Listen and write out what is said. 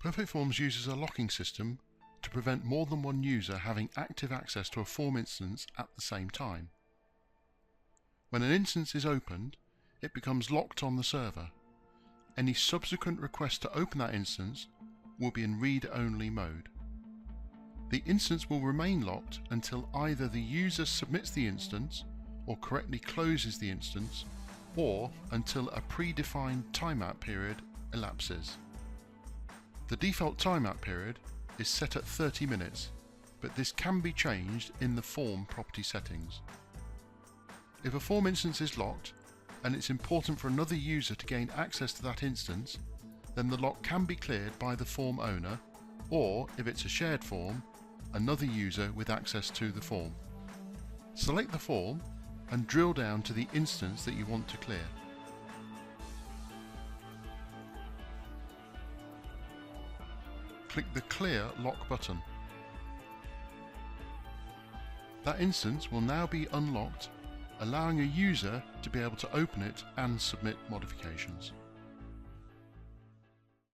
PerfectForms uses a locking system to prevent more than one user having active access to a form instance at the same time. When an instance is opened, it becomes locked on the server. Any subsequent request to open that instance will be in read-only mode. The instance will remain locked until either the user submits the instance or correctly closes the instance, or until a predefined timeout period elapses. The default timeout period is set at 30 minutes, but this can be changed in the form property settings. If a form instance is locked, and it's important for another user to gain access to that instance, then the lock can be cleared by the form owner, or if it's a shared form, another user with access to the form. Select the form and drill down to the instance that you want to clear. Click the Clear Lock button. That instance will now be unlocked, allowing a user to be able to open it and submit modifications.